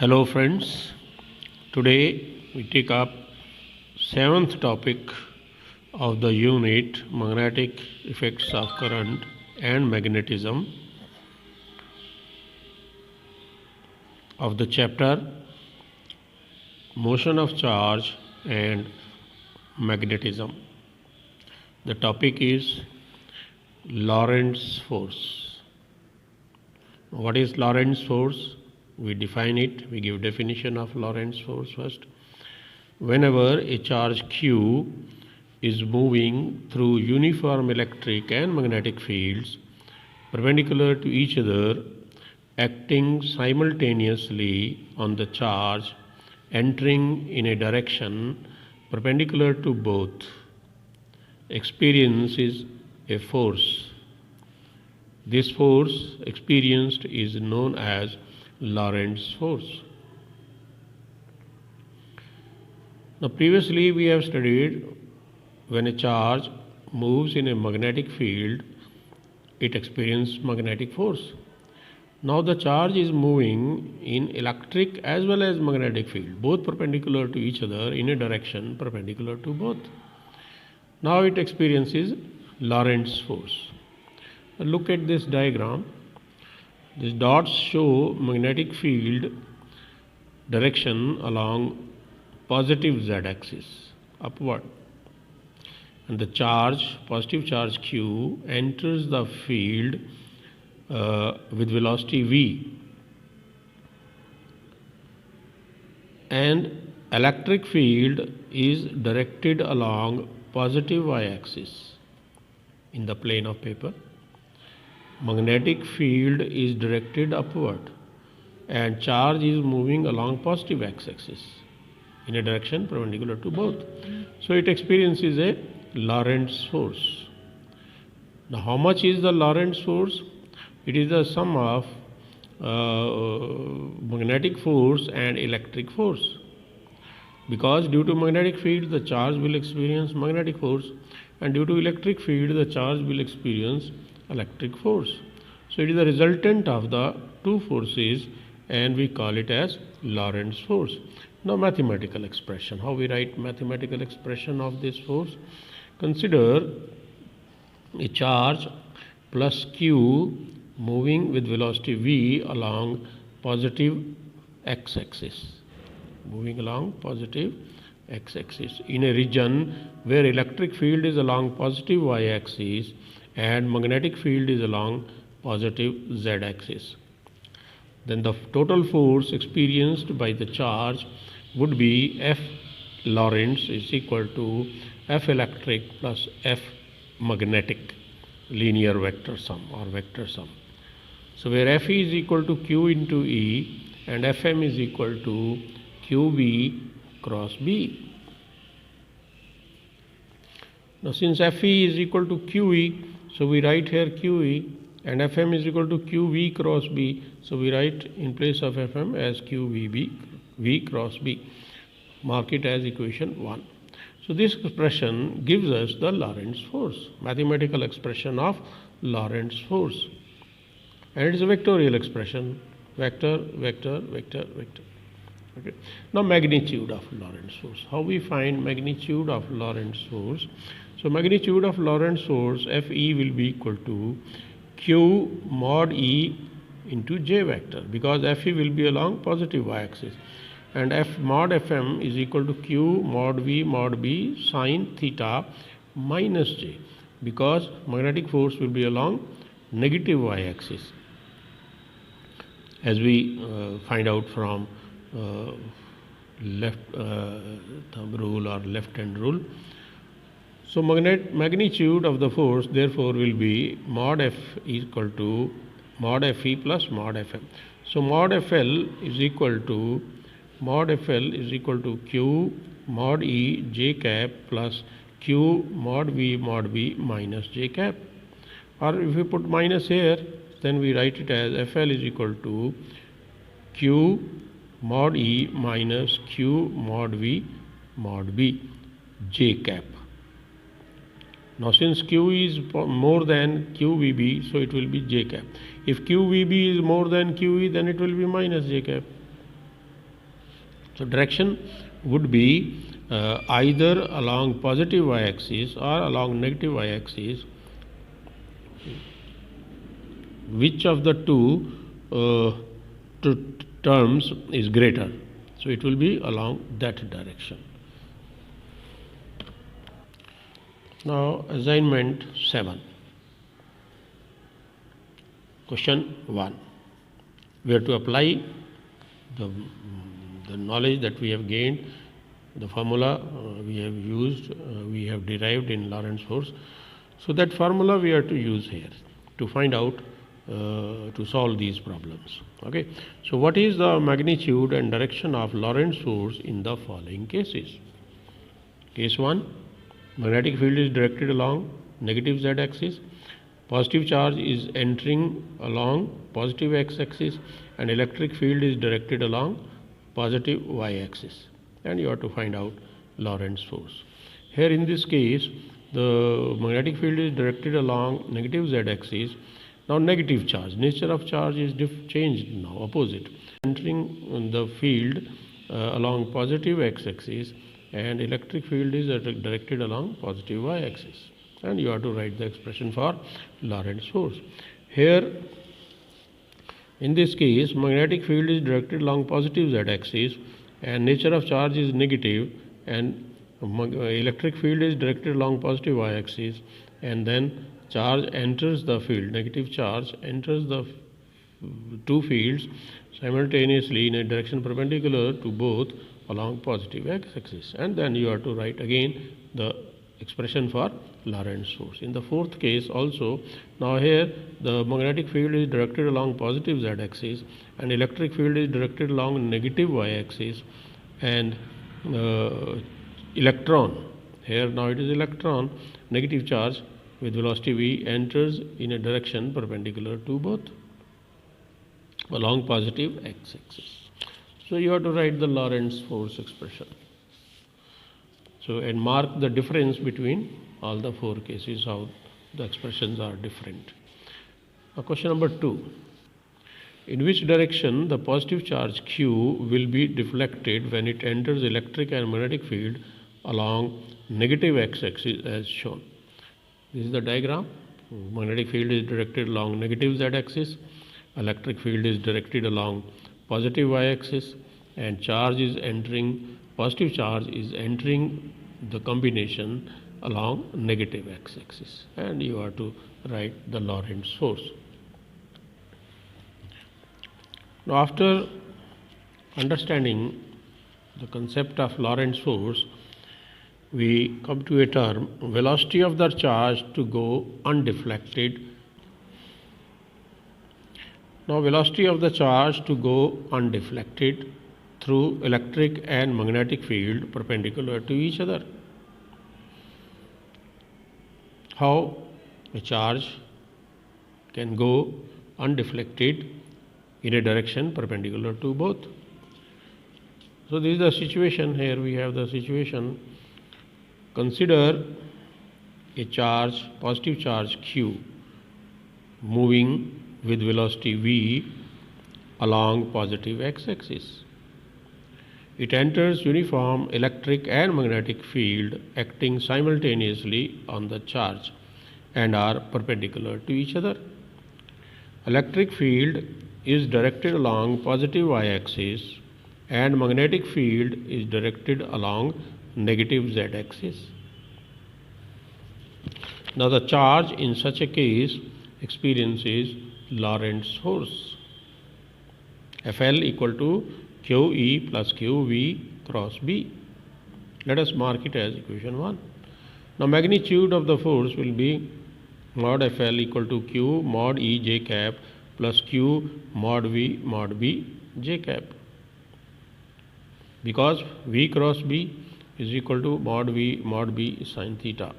Hello friends, today we take up seventh topic of the unit magnetic effects of current and magnetism of the chapter motion of charge and magnetism. The topic is Lorentz force. What is Lorentz force? We define it, we give definition of Lorentz force first. Whenever a charge Q is moving through uniform electric and magnetic fields perpendicular to each other, acting simultaneously on the charge entering in a direction perpendicular to both, experiences a force. This force experienced is known as Lorentz force. Now previously we have studied when a charge moves in a magnetic field, it experiences magnetic force. Now the charge is moving in electric as well as magnetic field, both perpendicular to each other in a direction perpendicular to both. Now it experiences Lorentz force. Now look at this diagram. These dots show magnetic field direction along positive z-axis upward, and the charge, positive charge Q, enters the field with velocity v, and electric field is directed along positive y-axis in the plane of paper. Magnetic field is directed upward and charge is moving along positive x-axis in a direction perpendicular to both. So it experiences a Lorentz force. Now how much is the Lorentz force? It is the sum of magnetic force and electric force. Because due to magnetic field the charge will experience magnetic force, and due to electric field the charge will experience electric force. So it is the resultant of the two forces and we call it as Lorentz force. Now mathematical expression. How we write mathematical expression of this force? Consider a charge plus Q moving with velocity v along positive x-axis. Moving along positive x-axis in a region where electric field is along positive y-axis and magnetic field is along positive z-axis. Then the total force experienced by the charge would be F Lorentz is equal to F electric plus F magnetic, linear vector sum or vector sum. So where F is equal to Q into E and Fm is equal to QV cross B. Now since Fe is equal to QE, so we write here QE, and Fm is equal to QV cross B, so we write in place of Fm as QVB V cross B. Mark it as equation 1. So this expression gives us the Lorentz force, mathematical expression of Lorentz force, and it is a vectorial expression, vector, vector, vector, vector. Okay. Now magnitude of Lorentz force. How we find magnitude of Lorentz force? So magnitude of Lorentz force Fe will be equal to Q mod E into J vector, because Fe will be along positive y-axis, and F mod Fm is equal to Q mod V mod B sine theta minus J, because magnetic force will be along negative y-axis, as we find out from left thumb rule or left hand rule. So magnitude of the force therefore will be mod F equal to mod Fe plus mod Fm. So mod FL is equal to Q mod E J cap plus Q mod V mod B minus J cap. Or if we put minus here, then we write it as FL is equal to Q mod E minus Q mod V mod B J cap. Now since Q is more than QVB, so it will be J cap. If QVB is more than QE, then it will be minus J cap. So direction would be either along positive y-axis or along negative y-axis. Which of the two terms is greater? So it will be along that direction. Now assignment 7. Question 1. We have to apply the knowledge that we have gained, the formula we have used, we have derived in Lorentz force. So that formula we are to use here to find out, to solve these problems. Okay. So what is the magnitude and direction of Lorentz force in the following cases? Case 1, magnetic field is directed along negative z-axis. Positive charge is entering along positive x-axis and electric field is directed along positive y-axis, and you have to find out Lorentz force. Here in this case, the magnetic field is directed along negative z-axis. Now negative charge, nature of charge is changed now, opposite. Entering the field along positive x-axis and electric field is directed along positive y-axis. And you have to write the expression for Lorentz force. Here, in this case, magnetic field is directed along positive z-axis and nature of charge is negative, and electric field is directed along positive y-axis, and then charge enters the field, negative charge enters the two fields simultaneously in a direction perpendicular to both along positive x-axis, and then you have to write again the expression for Lorentz force. In the fourth case also, now here the magnetic field is directed along positive z-axis and electric field is directed along negative y-axis, and electron, here now it is electron, negative charge with velocity v enters in a direction perpendicular to both along positive x-axis. So you have to write the Lorentz force expression. So, and mark the difference between all the four cases, how the expressions are different. Now question number 2. In which direction the positive charge Q will be deflected when it enters electric and magnetic field along negative x-axis as shown? This is the diagram. Magnetic field is directed along negative z-axis, electric field is directed along positive y-axis, and charge is entering, positive charge is entering the combination along negative x-axis, and you have to write the Lorentz force. Now after understanding the concept of Lorentz force, we come to a term, velocity of the charge to go undeflected. Now velocity of the charge to go undeflected through electric and magnetic field perpendicular to each other. How a charge can go undeflected in a direction perpendicular to both. So this is the situation. Here we have the situation. Consider a charge, positive charge Q, moving with velocity v along positive x-axis. It enters uniform electric and magnetic field acting simultaneously on the charge and are perpendicular to each other. Electric field is directed along positive y-axis and magnetic field is directed along negative z-axis. Now the charge in such a case experiences Lorentz force. Fl equal to QE plus QV cross B. Let us mark it as equation 1. Now magnitude of the force will be mod Fl equal to Q mod E j cap plus Q mod V mod B j cap. Because V cross B is equal to mod V mod B sin theta,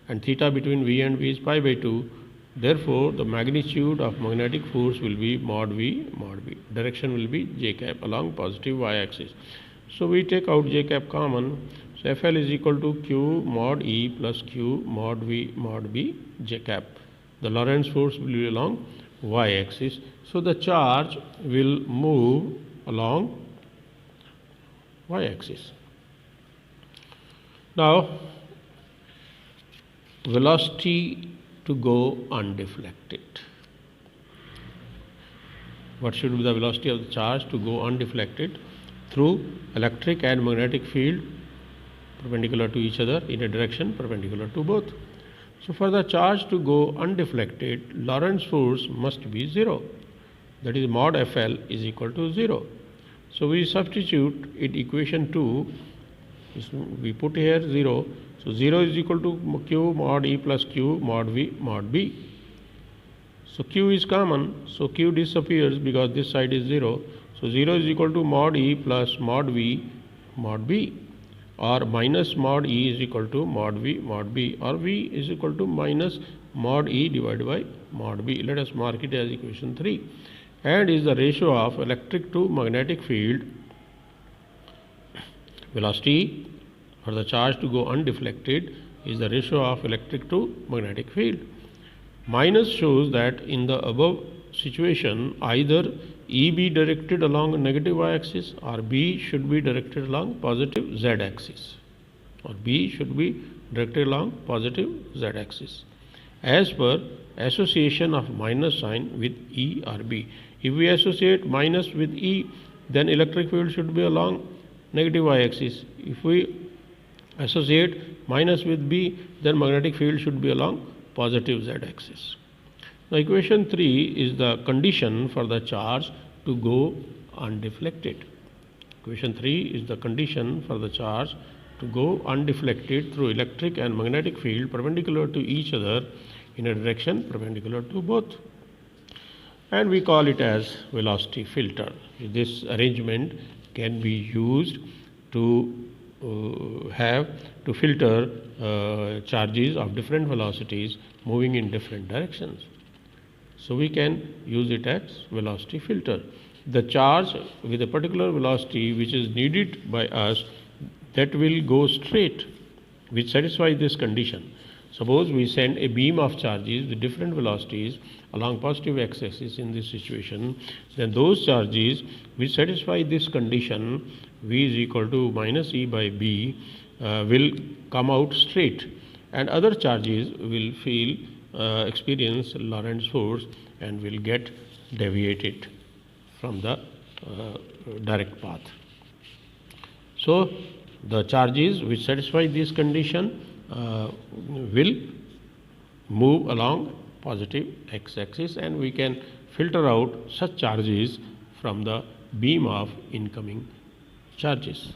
and theta between V and B is pi by 2. Therefore, the magnitude of magnetic force will be mod V mod B. Direction will be j cap along positive y-axis. So we take out j cap common. So Fl is equal to Q mod E plus Q mod V mod B j cap. The Lorentz force will be along y-axis. So the charge will move along y-axis. Now, velocity to go undeflected. What should be the velocity of the charge to go undeflected through electric and magnetic field perpendicular to each other in a direction perpendicular to both? So for the charge to go undeflected, Lorentz force must be 0. That is, mod FL is equal to 0. So we substitute in equation 2, we put here 0. So 0 is equal to Q mod E plus Q mod V mod B. So Q is common, so Q disappears because this side is 0. So 0 is equal to mod E plus mod V mod B, or minus mod E is equal to mod V mod B, or V is equal to minus mod E divided by mod B. Let us mark it as equation 3. And is the ratio of electric to magnetic field velocity for the charge to go undeflected is the ratio of electric to magnetic field. Minus shows that in the above situation either E be directed along negative y-axis or B should be directed along positive z-axis, or B should be directed along positive z-axis as per association of minus sign with E or B. If we associate minus with E, then electric field should be along negative y-axis. If we associate minus with B, then magnetic field should be along positive z-axis. Now equation 3 is the condition for the charge to go undeflected. Equation 3 is the condition for the charge to go undeflected through electric and magnetic field perpendicular to each other in a direction perpendicular to both. And we call it as velocity filter. This arrangement can be used to filter charges of different velocities moving in different directions. So we can use it as velocity filter. The charge with a particular velocity which is needed by us, that will go straight, which satisfies this condition. Suppose we send a beam of charges with different velocities along positive x-axis in this situation, then those charges which satisfy this condition, V is equal to minus E by B, will come out straight, and other charges will experience Lorentz force and will get deviated from the direct path. So the charges which satisfy this condition will move along positive x-axis, and we can filter out such charges from the beam of incoming charges.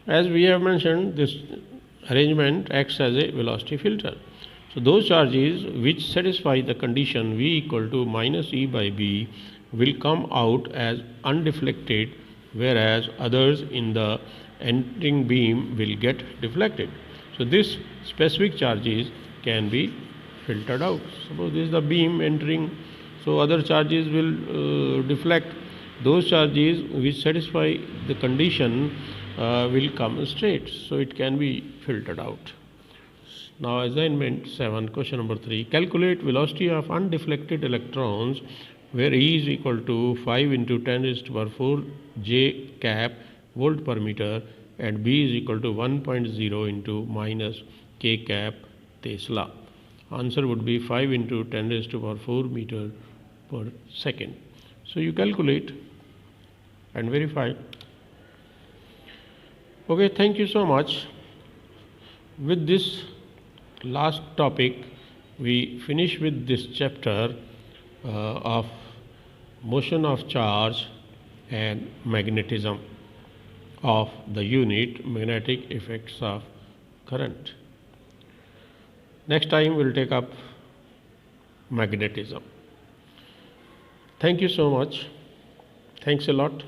As we have mentioned, this arrangement acts as a velocity filter. So those charges which satisfy the condition V equal to minus E by B will come out as undeflected, whereas others in the entering beam will get deflected. So this specific charges can be filtered out. Suppose this is the beam entering, so other charges will deflect. Those charges which satisfy the condition will come straight, so it can be filtered out. Now assignment 7, question number 3, calculate velocity of undeflected electrons where E is equal to 5 into 10 raised to the power 4 J cap volt per meter and B is equal to 1.0 into minus K cap Tesla. Answer would be 5 into 10 raised to the power 4 meter per second. So you calculate and verify. Okay, thank you so much. With this last topic, we finish with this chapter of motion of charge and magnetism of the unit magnetic effects of current. Next time we will take up magnetism. Thank you so much. Thanks a lot.